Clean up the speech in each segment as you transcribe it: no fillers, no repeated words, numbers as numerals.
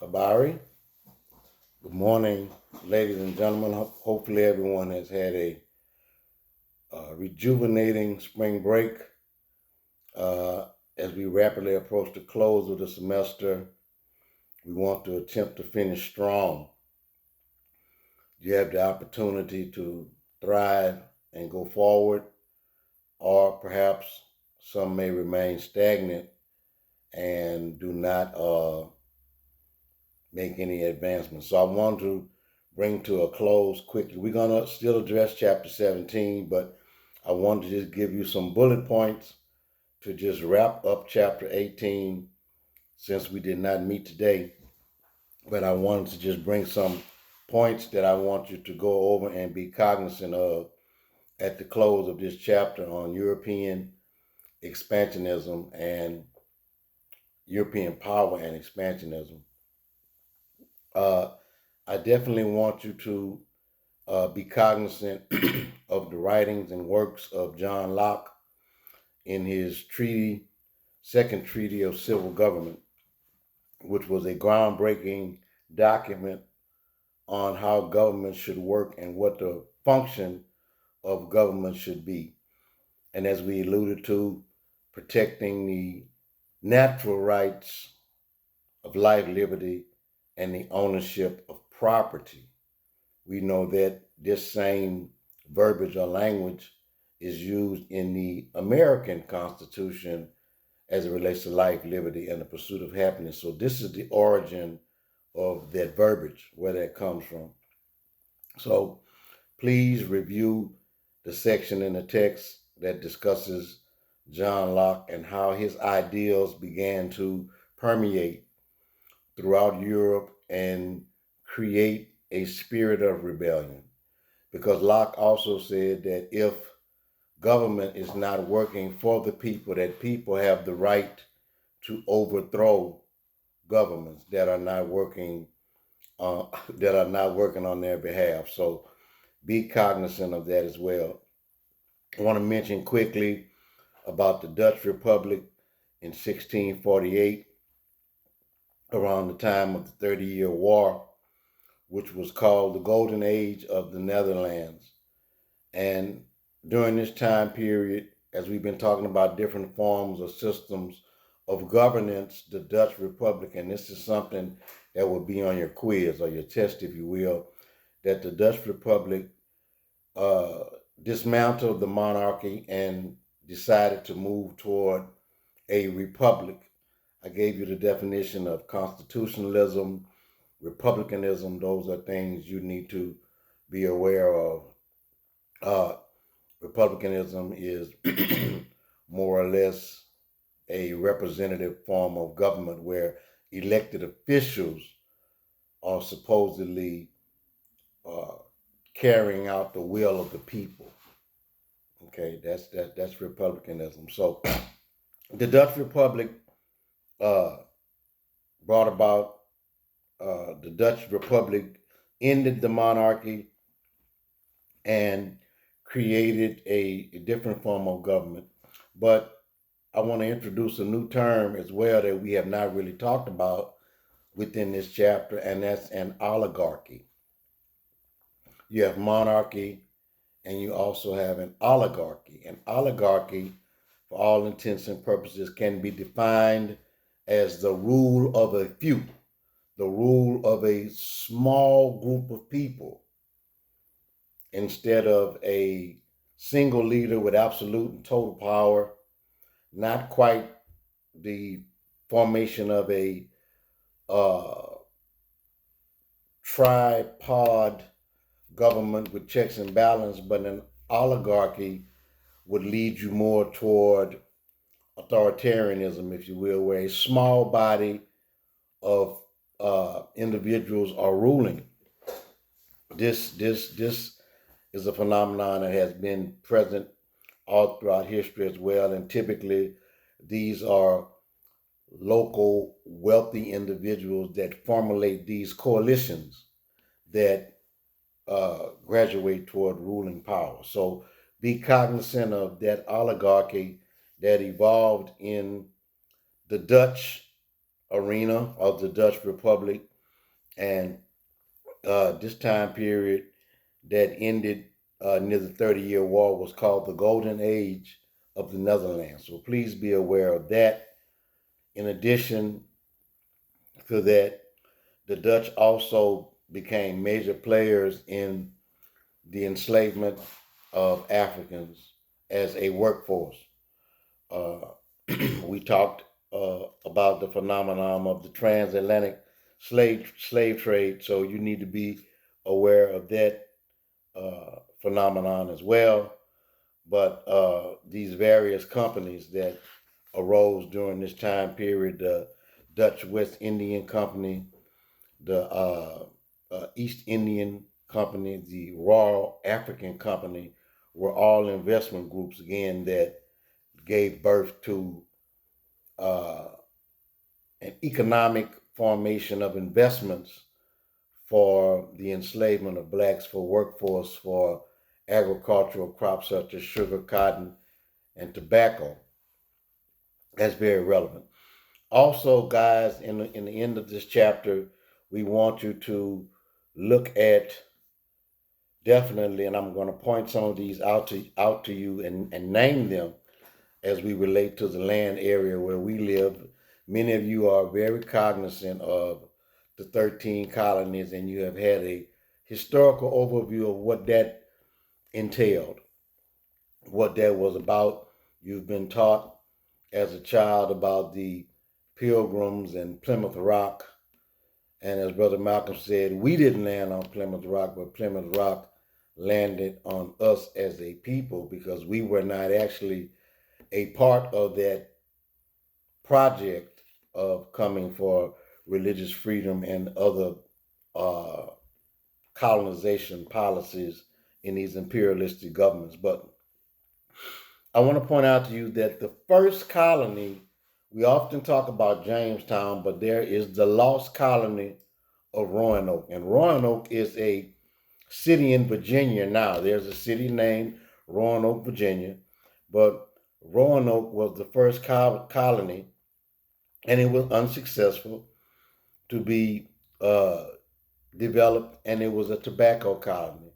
Abari. Good morning, ladies and gentlemen. Hopefully, everyone has had a rejuvenating spring break. Uh, as we rapidly approach the close of the semester, we want to attempt to finish strong. You have the opportunity to thrive and go forward, or perhaps some may remain stagnant and do not make any advancements. So I want to bring to a close quickly. We're going to still address chapter 17, but I want to just give you some bullet points to just wrap up chapter 18 since we did not meet today. But I wanted to just bring some points that I want you to go over and be cognizant of at the close of this chapter on European expansionism and European power and expansionism. Uh, I definitely want you to be cognizant of the writings and works of John Locke in his second treaty of civil government, which was a groundbreaking document on how government should work and what the function of government should be. And as we alluded to, protecting the natural rights of life, liberty, and the ownership of property. We know that this same verbiage or language is used in the American Constitution as it relates to life, liberty, and the pursuit of happiness. So this is the origin of that verbiage, where that comes from. So please review the section in the text that discusses John Locke and how his ideals began to permeate throughout Europe and create a spirit of rebellion. Because Locke also said that if government is not working for the people, that people have the right to overthrow governments that are not working on their behalf. So be cognizant of that as well. I want to mention quickly about the Dutch Republic in 1648, around the time of the 30-Year War, which was called the Golden Age of the Netherlands. And during this time period, as we've been talking about different forms or systems of governance, the Dutch Republic, and this is something that will be on your quiz or your test, if you will, that the Dutch Republic uh, dismantled the monarchy and decided to move toward a republic. I gave you the definition of constitutionalism, republicanism. Those are things you need to be aware of. Uh, Republicanism is more or less a representative form of government where elected officials are supposedly uh, carrying out the will of the people. Okay, that's republicanism. So the Dutch Republic uh, brought about the Dutch Republic ended the monarchy and created a different form of government. But I want to introduce a new term as well that we have not really talked about within this chapter, and that's an oligarchy. You have monarchy, and you also have an oligarchy. An oligarchy, for all intents and purposes, can be defined as the rule of a few, the rule of a small group of people, instead of a single leader with absolute and total power, not quite the formation of a uh, tripod government with checks and balance, but an oligarchy would lead you more toward authoritarianism, if you will, where a small body of individuals are ruling. This is a phenomenon that has been present all throughout history as well, and typically these are local wealthy individuals that formulate these coalitions that graduate toward ruling power. So be cognizant of that oligarchy that evolved in the Dutch arena of the Dutch Republic, and this time period that ended near the 30-Year War was called the Golden Age of the Netherlands. So please be aware of that. In addition to that, the Dutch also became major players in the enslavement of Africans as a workforce. Uh, we talked about the phenomenon of the transatlantic slave trade, so you need to be aware of that phenomenon as well. But these various companies that arose during this time period, the Dutch West Indian Company, the East Indian Company, the Royal African Company, were all investment groups again that gave birth to uh, an economic formation of investments for the enslavement of blacks for workforce for agricultural crops such as sugar, cotton, and tobacco. That's very relevant. Also, guys, in the end of this chapter, we want you to look at definitely, and I'm going to point some of these out to you and name them as we relate to the land area where we live. Many of you are very cognizant of the 13 colonies, and you have had a historical overview of what that entailed, what that was about. You've been taught as a child about the Pilgrims and Plymouth Rock. And as Brother Malcolm said, we didn't land on Plymouth Rock, but Plymouth Rock landed on us as a people because we were not actually a part of that project of coming for religious freedom and other uh, colonization policies in these imperialistic governments. But I want to point out to you that the first colony, we often talk about Jamestown, but there is the lost colony of Roanoke. And Roanoke is a city in Virginia now. There's a city named Roanoke, Virginia, but Roanoke was the first colony, and it was unsuccessful to be developed, and it was a tobacco colony.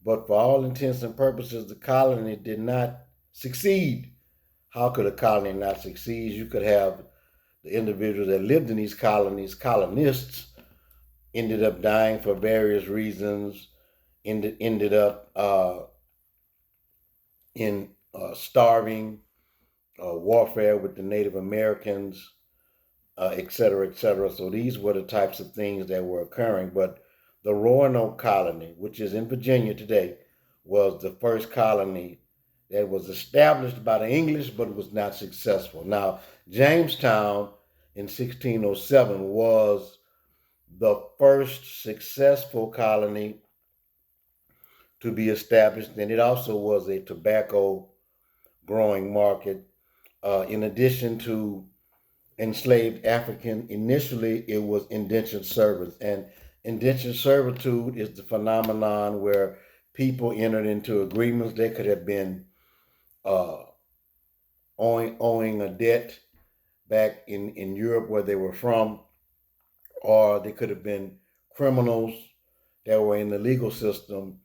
But for all intents and purposes, the colony did not succeed. How could a colony not succeed? You could have the individuals that lived in these colonies, colonists, ended up dying for various reasons, ended up in starving, warfare with the Native Americans, et cetera, et cetera. So these were the types of things that were occurring. But the Roanoke colony, which is in Virginia today, was the first colony that was established by the English but was not successful. Now, Jamestown in 1607 was the first successful colony to be established, and it also was a tobacco growing market. In addition to enslaved African, initially it was indentured servants, and indentured servitude is the phenomenon where people entered into agreements. They could have been uh, owing a debt back in Europe where they were from, or they could have been criminals that were in the legal system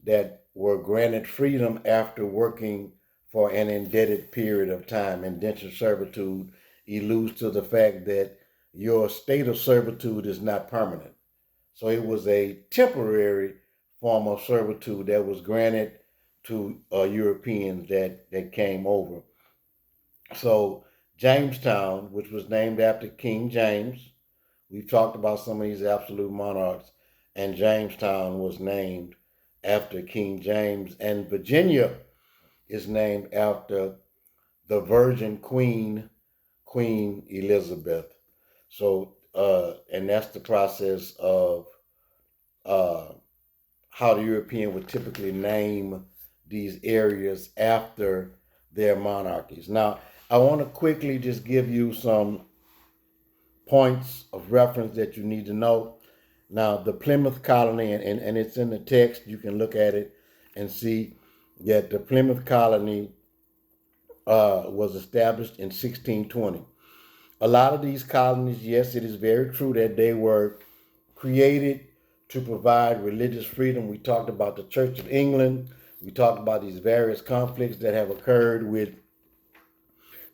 that were granted freedom after working for an indebted period of time. Indentured servitude alludes to the fact that your state of servitude is not permanent. So it was a temporary form of servitude that was granted to Europeans that came over. So Jamestown, which was named after King James, we've talked about some of these absolute monarchs, and Jamestown was named after King James, and Virginia is named after the Virgin Queen, Queen Elizabeth. So, and that's the process of uh, how the European would typically name these areas after their monarchies. Now, I want to quickly just give you some points of reference that you need to know. Now, the Plymouth colony, and it's in the text, you can look at it and see that the Plymouth colony was established in 1620. A lot of these colonies, yes, it is very true that they were created to provide religious freedom. We talked about the Church of England. We talked about these various conflicts that have occurred with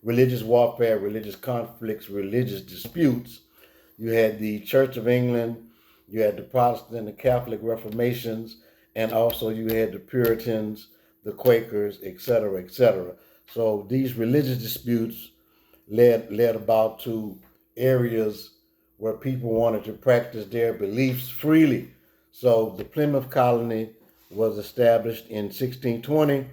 religious warfare, religious conflicts, religious disputes. You had the Church of England, you had the Protestant and the Catholic Reformations, and also you had the Puritans, the Quakers, etc., etc. So these religious disputes led about to areas where people wanted to practice their beliefs freely. So the Plymouth colony was established in 1620.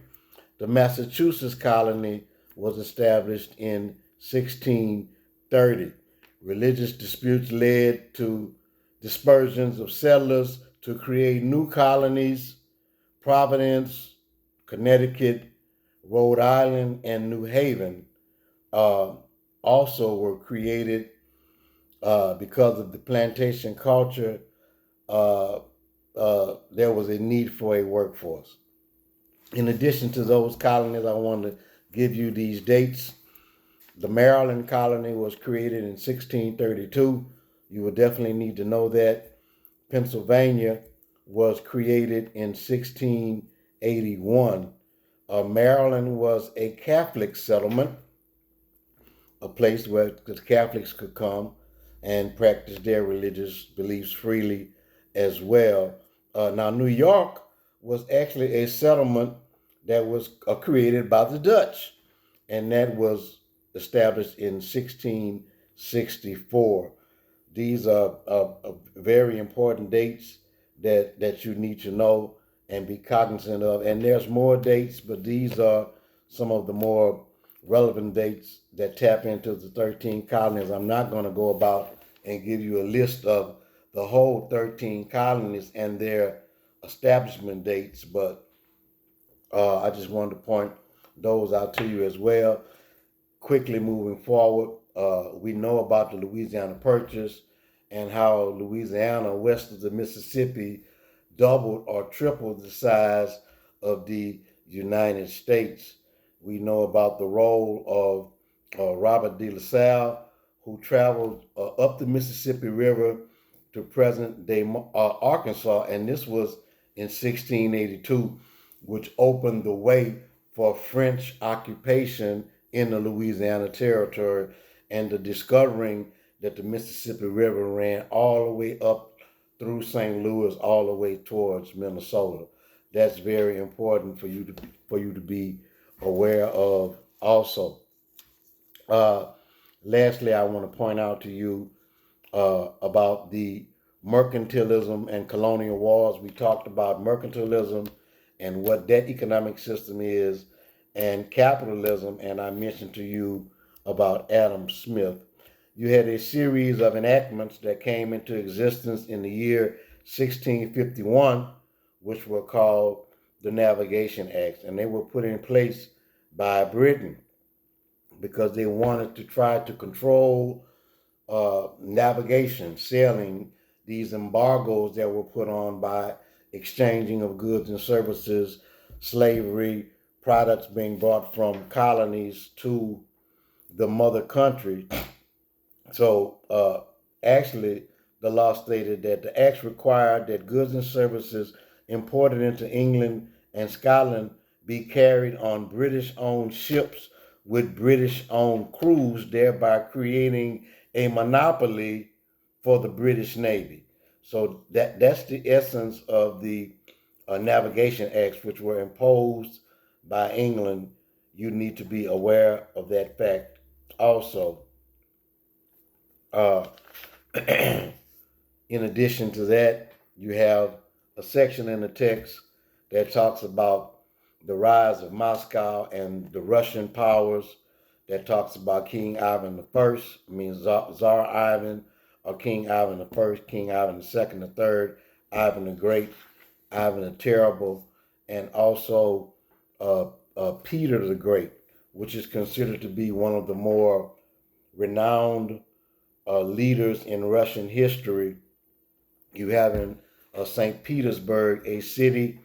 The Massachusetts colony was established in 1630. Religious disputes led to dispersions of settlers to create new colonies. Providence, Connecticut, Rhode Island, and New Haven uh, also were created because of the plantation culture. Uh, there was a need for a workforce. In addition to those colonies, I want to give you these dates. The Maryland colony was created in 1632. You will definitely need to know that. Pennsylvania was created in 1681. Maryland was a Catholic settlement, a place where the Catholics could come and practice their religious beliefs freely as well. Now, New York was actually a settlement that was created by the Dutch, and that was established in 1664. These are very important dates that you need to know and be cognizant of. And there's more dates, but these are some of the more relevant dates that tap into the 13 colonies. I'm not going to go about and give you a list of the whole 13 colonies and their establishment dates, but I just wanted to point those out to you as well. Quickly moving forward, we know about the Louisiana Purchase and how Louisiana, west of the Mississippi, doubled or tripled the size of the United States. We know about the role of Robert de La Salle, who traveled up the Mississippi River to present day Arkansas, and this was in 1682, which opened the way for French occupation in the Louisiana Territory and the discovering that the Mississippi River ran all the way up through St. Louis, all the way towards Minnesota. That's very important for you to be aware of. Also, lastly, I want to point out to you about the mercantilism and colonial wars. We talked about mercantilism and what that economic system is, and capitalism, and I mentioned to you about Adam Smith. You had a series of enactments that came into existence in the year 1651, which were called the Navigation Acts, and they were put in place by Britain because they wanted to try to control navigation, sailing, these embargoes that were put on by exchanging of goods and services, slavery, products being brought from colonies to the mother country. So actually, the law stated that the acts required that goods and services imported into England and Scotland be carried on British owned ships with British owned crews, thereby creating a monopoly for the British Navy. So that's the essence of the navigation acts, which were imposed by England. You need to be aware of that fact also. Uh, in addition to that, you have a section in the text that talks about the rise of Moscow and the Russian powers, that talks about King Ivan the First, I mean Tsar Ivan, or King Ivan the First, King Ivan the Second, the Third, Ivan the Great, Ivan the Terrible, and also Peter the Great, which is considered to be one of the more renowned leaders in Russian history. You have in St. Petersburg, a city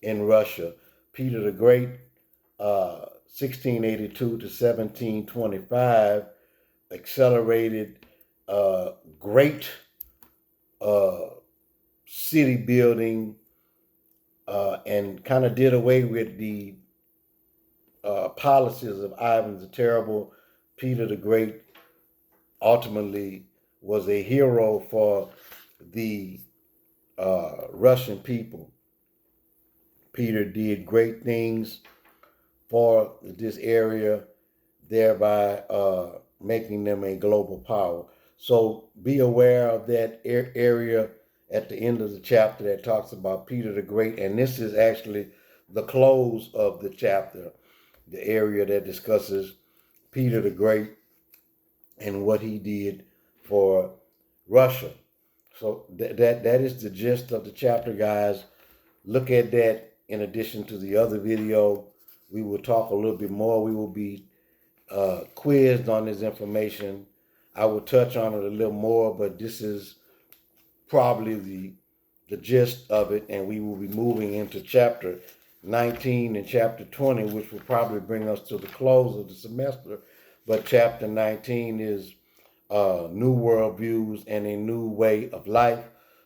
in Russia. Peter the Great, 1682 to 1725, accelerated great city building, and kind of did away with the policies of Ivan the Terrible. Peter the Great ultimately was a hero for the Russian people. Peter did great things for this area, thereby making them a global power. So be aware of that area at the end of the chapter that talks about Peter the Great. And this is actually the close of the chapter, the area that discusses Peter the Great and what he did for Russia. So that is the gist of the chapter, guys. Look at that in addition to the other video. We will talk a little bit more. We will be quizzed on this information. I will touch on it a little more, but this is probably the gist of it, and we will be moving into chapter 19 and chapter 20, which will probably bring us to the close of the semester. But chapter 19 is new world views and a new way of life,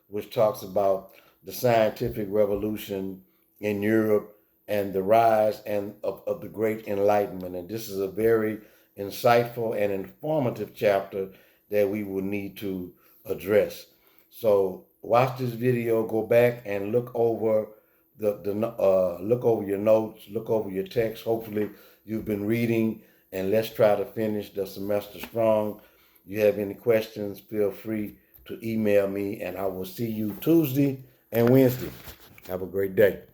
which talks about the scientific revolution in Europe and the rise of the Great Enlightenment. And this is a very insightful and informative chapter that we will need to address. So watch this video, go back and look over look over your notes, look over your text. Hopefully you've been reading, and let's try to finish the semester strong. If you have any questions, feel free to email me, and I will see you Tuesday and Wednesday. Have a great day.